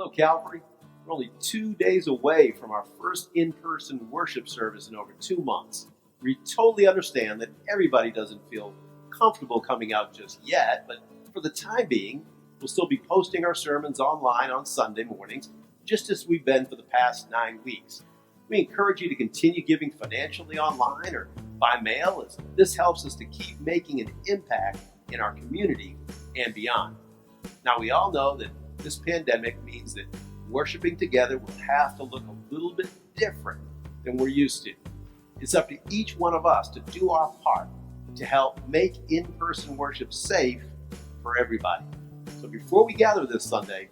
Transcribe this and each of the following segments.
Hello, Calvary. We're only 2 days away from our first in-person worship service in over 2 months. We totally understand that everybody doesn't feel comfortable coming out just yet, but for the time being, we'll still be posting our sermons online on Sunday mornings, just as we've been for the past 9 weeks. We encourage you to continue giving financially online or by mail, as this helps us to keep making an impact in our community and beyond. Now, we all know that this pandemic means that worshiping together will have to look a little bit different than we're used to. It's up to each one of us to do our part to help make in-person worship safe for everybody. So before we gather this Sunday,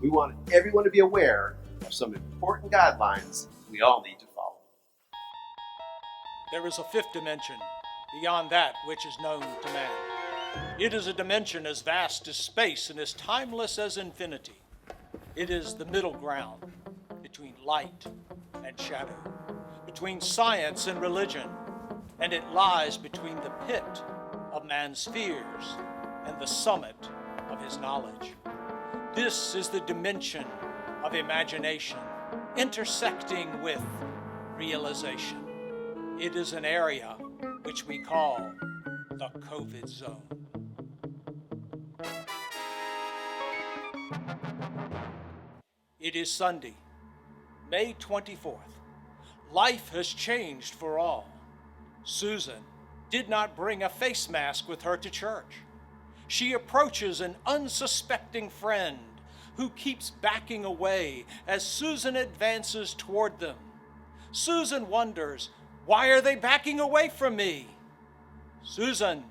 we want everyone to be aware of some important guidelines we all need to follow. There is a fifth dimension beyond that which is known to man. It is a dimension as vast as space and as timeless as infinity. It is the middle ground between light and shadow, between science and religion, and it lies between the pit of man's fears and the summit of his knowledge. This is the dimension of imagination intersecting with realization. It is an area which we call the COVID zone. It is Sunday, May 24th. Life has changed for all. Susan did not bring a face mask with her to church. She approaches an unsuspecting friend who keeps backing away as Susan advances toward them. Susan wonders, why are they backing away from me? Susan,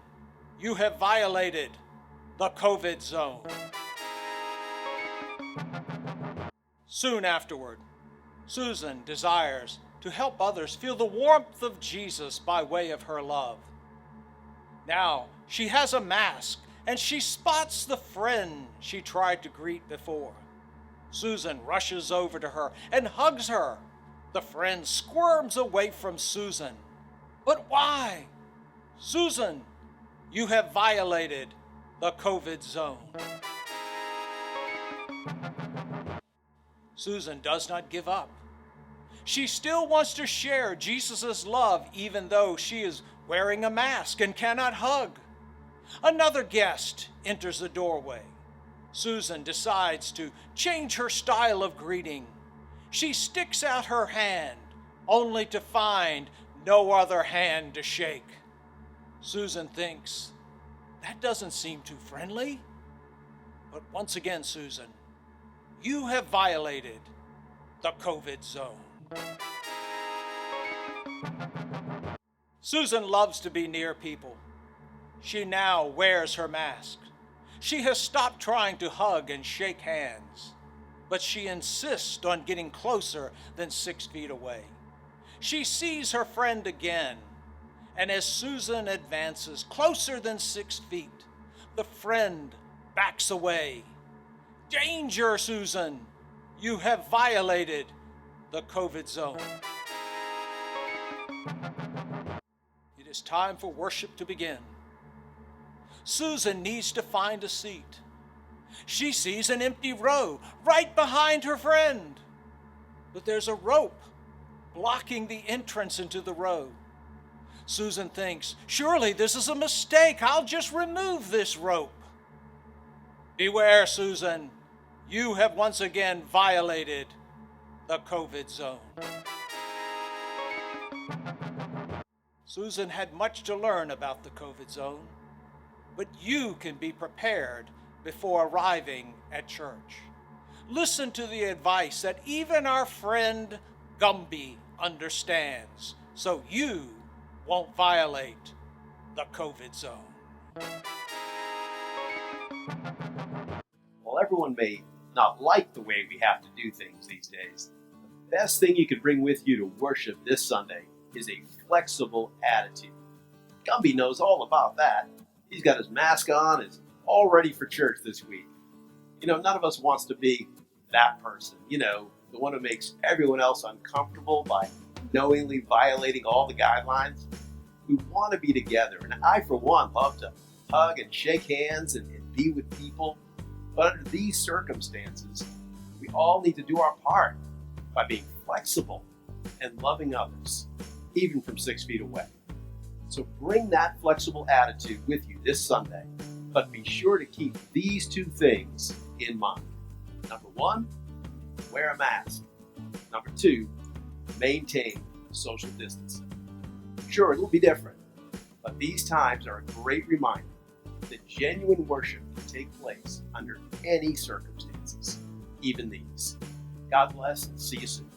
you have violated the COVID zone. Soon afterward, Susan desires to help others feel the warmth of Jesus by way of her love. Now she has a mask and she spots the friend she tried to greet before. Susan rushes over to her and hugs her. The friend squirms away from Susan. But why? Susan, you have violated the COVID zone. Susan does not give up. She still wants to share Jesus' love even though she is wearing a mask and cannot hug. Another guest enters the doorway. Susan decides to change her style of greeting. She sticks out her hand, only to find no other hand to shake. Susan thinks, that doesn't seem too friendly. But once again, Susan, you have violated the COVID zone. Susan loves to be near people. She now wears her mask. She has stopped trying to hug and shake hands, but she insists on getting closer than 6 feet away. She sees her friend again, and as Susan advances closer than 6 feet, the friend backs away. Danger, Susan! You have violated the COVID zone. It is time for worship to begin. Susan needs to find a seat. She sees an empty row right behind her friend, but there's a rope blocking the entrance into the row. Susan thinks, surely this is a mistake. I'll just remove this rope. Beware, Susan. You have once again violated the COVID zone. Susan had much to learn about the COVID zone, but you can be prepared before arriving at church. Listen to the advice that even our friend Gumby understands, so you won't violate the COVID zone. While everyone may not like the way we have to do things these days, the best thing you could bring with you to worship this Sunday is a flexible attitude. Gumby knows all about that. He's got his mask on, is all ready for church this week. None of us wants to be that person, the one who makes everyone else uncomfortable by knowingly violating all the guidelines. We want to be together, and I, for one, love to hug and shake hands and be with people. But under these circumstances, We all need to do our part by being flexible and loving others, even from 6 feet away. So bring that flexible attitude with you this Sunday, but be sure to keep these 2 things in mind. Number 1, wear a mask. Number 2, maintain social distancing. Sure, it will be different, but these times are a great reminder that genuine worship can take place under any circumstances, even these. God bless and see you soon.